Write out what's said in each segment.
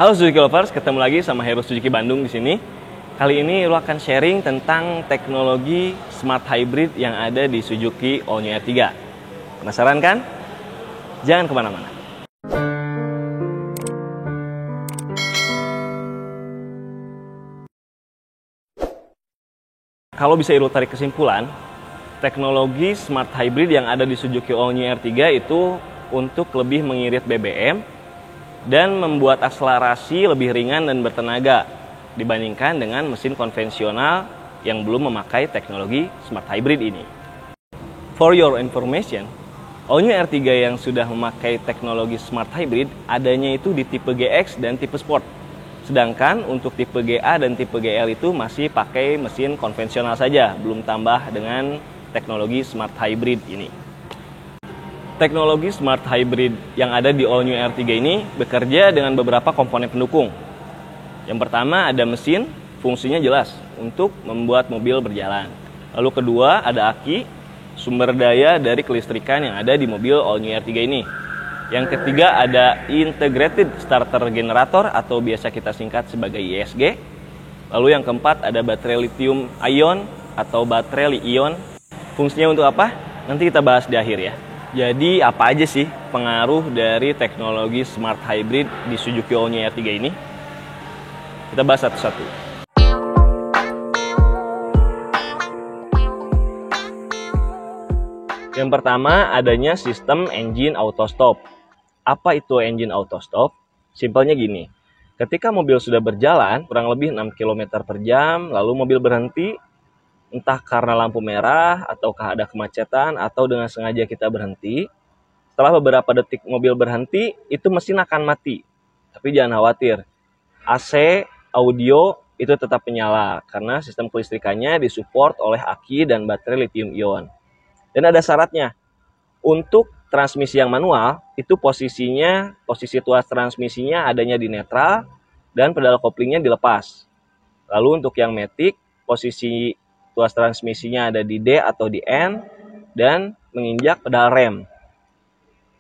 Halo Suzuki Lovers, ketemu lagi sama Heru Suzuki Bandung di sini. Kali ini lu akan sharing tentang teknologi Smart Hybrid yang ada di Suzuki All New R3. Penasaran kan? Jangan kemana-mana. Kalau bisa lu tarik kesimpulan, teknologi Smart Hybrid yang ada di Suzuki All New R3 itu untuk lebih mengirit BBM dan membuat akselerasi lebih ringan dan bertenaga dibandingkan dengan mesin konvensional yang belum memakai teknologi Smart Hybrid ini. For your information, All New R3 yang sudah memakai teknologi Smart Hybrid adanya itu di tipe GX dan tipe Sport. Sedangkan untuk tipe GA dan tipe GL itu masih pakai mesin konvensional saja, belum tambah dengan teknologi Smart Hybrid ini. Teknologi Smart Hybrid yang ada di All New R3 ini bekerja dengan beberapa komponen pendukung. Yang pertama ada mesin, fungsinya jelas untuk membuat mobil berjalan. Lalu kedua ada aki, sumber daya dari kelistrikan yang ada di mobil All New R3 ini. Yang ketiga ada Integrated Starter Generator atau biasa kita singkat sebagai ISG. Lalu yang keempat ada baterai lithium ion atau baterai li-ion. Fungsinya untuk apa? Nanti kita bahas di akhir ya. Jadi apa aja sih pengaruh dari teknologi Smart Hybrid di Suzuki All New R3 ini? Kita bahas satu-satu. Yang pertama adanya sistem engine auto stop. Apa itu engine auto stop? Simpelnya gini, ketika mobil sudah berjalan kurang lebih 6 km per jam, lalu mobil berhenti, entah karena lampu merah, ataukah ada kemacetan, atau dengan sengaja kita berhenti. Setelah beberapa detik mobil berhenti, itu mesin akan mati. Tapi jangan khawatir, AC, audio, itu tetap menyala, karena sistem kelistrikannya disupport oleh aki dan baterai lithium ion. Dan ada syaratnya, untuk transmisi yang manual, itu posisi tuas transmisinya adanya di netral, dan pedal koplingnya dilepas. Lalu untuk yang matic, posisi tuas transmisinya ada di D atau di N dan menginjak pedal rem.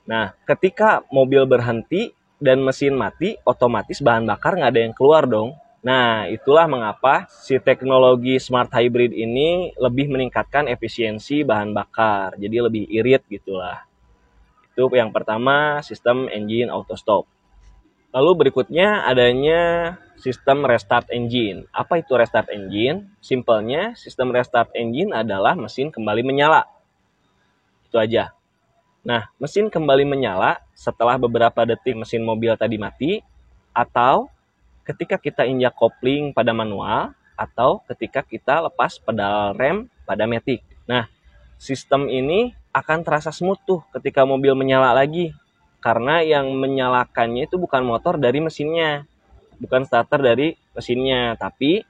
Nah, ketika mobil berhenti dan mesin mati, otomatis bahan bakar nggak ada yang keluar dong. Nah, itulah mengapa si teknologi Smart Hybrid ini lebih meningkatkan efisiensi bahan bakar. Jadi lebih irit gitulah. Itu yang pertama, sistem engine auto stop. Lalu berikutnya adanya sistem restart engine. Apa itu restart engine? Simpelnya, sistem restart engine adalah mesin kembali menyala. Itu aja. Nah, mesin kembali menyala setelah beberapa detik mesin mobil tadi mati, atau ketika kita injak kopling pada manual, atau ketika kita lepas pedal rem pada matic. Nah, sistem ini akan terasa smooth tuh ketika mobil menyala lagi. Karena yang menyalakannya itu bukan motor dari mesinnya, bukan starter dari mesinnya, tapi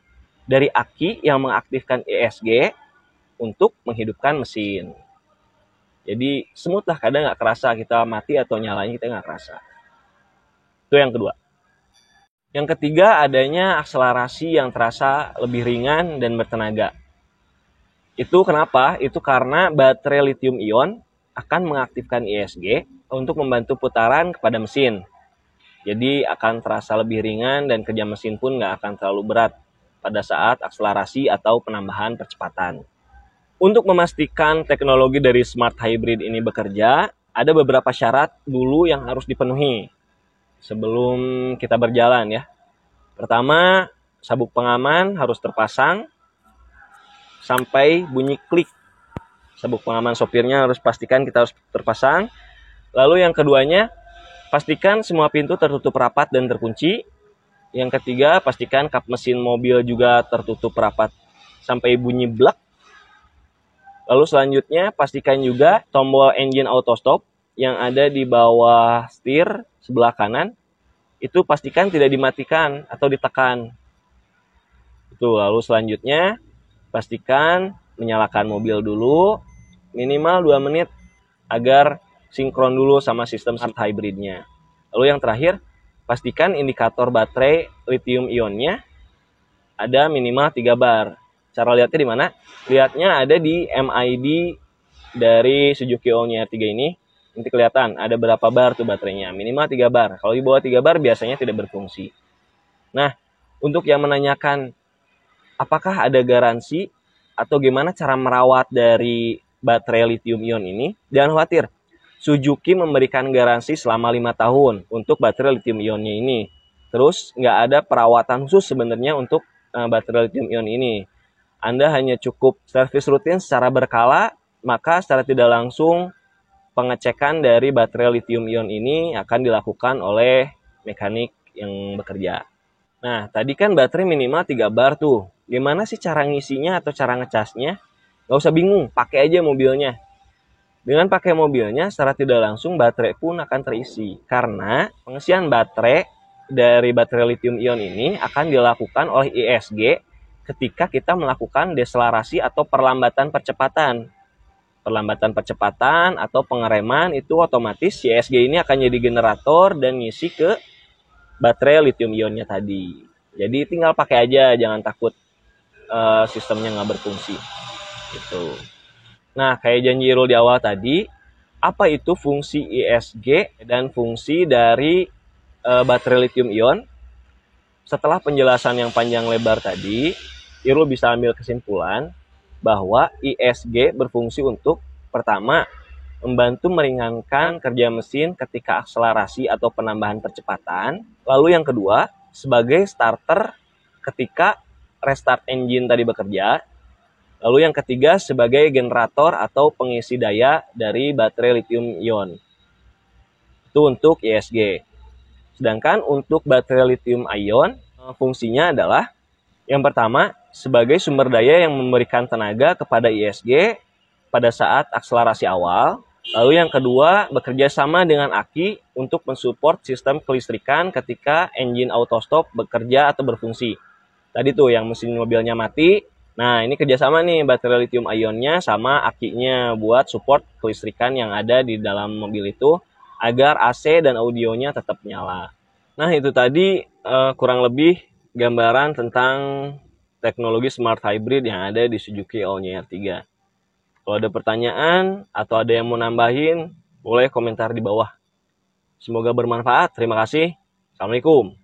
dari aki yang mengaktifkan ISG untuk menghidupkan mesin. Jadi smooth lah, kadang nggak kerasa kita mati atau nyalanya kita nggak kerasa. Itu yang kedua. Yang ketiga adanya akselerasi yang terasa lebih ringan dan bertenaga. Itu kenapa? Itu karena baterai lithium ion akan mengaktifkan ISG untuk membantu putaran kepada mesin. Jadi akan terasa lebih ringan dan kerja mesin pun nggak akan terlalu berat pada saat akselerasi atau penambahan percepatan. Untuk memastikan teknologi dari Smart Hybrid ini bekerja, ada beberapa syarat dulu yang harus dipenuhi sebelum kita berjalan ya. Pertama, sabuk pengaman harus terpasang sampai bunyi klik. Sabuk pengaman sopirnya harus pastikan kita harus terpasang. Lalu yang keduanya, pastikan semua pintu tertutup rapat dan terkunci. Yang ketiga, pastikan kap mesin mobil juga tertutup rapat sampai bunyi blek. Lalu selanjutnya, pastikan juga tombol engine auto stop yang ada di bawah setir sebelah kanan, itu pastikan tidak dimatikan atau ditekan. Lalu selanjutnya, pastikan menyalakan mobil dulu minimal 2 menit agar sinkron dulu sama sistem Smart Hybridnya. Lalu yang terakhir, pastikan indikator baterai lithium ionnya ada minimal 3 bar. Cara lihatnya di mana? Lihatnya ada di MID dari Suzuki All New R3 ini. Nanti kelihatan ada berapa bar tuh baterainya. Minimal 3 bar. Kalau di bawah 3 bar biasanya tidak berfungsi. Nah, untuk yang menanyakan apakah ada garansi atau gimana cara merawat dari baterai lithium ion ini, jangan khawatir. Suzuki memberikan garansi selama 5 tahun untuk baterai lithium ionnya ini. Terus nggak ada perawatan khusus sebenarnya untuk baterai lithium ion ini. Anda hanya cukup servis rutin secara berkala, maka secara tidak langsung pengecekan dari baterai lithium ion ini akan dilakukan oleh mekanik yang bekerja. Nah, tadi kan baterai minimal 3 bar tuh. Gimana sih cara ngisinya atau cara ngecasnya? Nggak usah bingung, pakai aja mobilnya. Dengan pakai mobilnya, secara tidak langsung baterai pun akan terisi. Karena pengisian baterai dari baterai lithium ion ini akan dilakukan oleh ISG ketika kita melakukan deselerasi atau perlambatan percepatan. Perlambatan percepatan atau pengereman itu otomatis ISG ini akan jadi generator dan ngisi ke baterai lithium ionnya tadi. Jadi tinggal pakai aja, jangan takut sistemnya nggak berfungsi. Gitu. Nah, kayak janji Irul di awal tadi, apa itu fungsi ISG dan fungsi dari baterai lithium ion? Setelah penjelasan yang panjang lebar tadi, Irul bisa ambil kesimpulan bahwa ISG berfungsi untuk pertama, membantu meringankan kerja mesin ketika akselerasi atau penambahan percepatan. Lalu yang kedua, sebagai starter ketika restart engine tadi bekerja. Lalu yang ketiga, sebagai generator atau pengisi daya dari baterai lithium ion. Itu untuk ISG. Sedangkan untuk baterai lithium ion, fungsinya adalah yang pertama, sebagai sumber daya yang memberikan tenaga kepada ISG pada saat akselerasi awal. Lalu yang kedua, bekerja sama dengan aki untuk mensupport sistem kelistrikan ketika engine auto stop bekerja atau berfungsi. Tadi tuh yang mesin mobilnya mati. Nah, ini kerjasama nih baterai lithium ionnya sama akinya buat support kelistrikan yang ada di dalam mobil itu agar AC dan audionya tetap nyala. Nah, itu tadi kurang lebih gambaran tentang teknologi smart hybrid yang ada di Suzuki All-New R3. Kalau ada pertanyaan atau ada yang mau nambahin, boleh komentar di bawah. Semoga bermanfaat. Terima kasih. Assalamualaikum.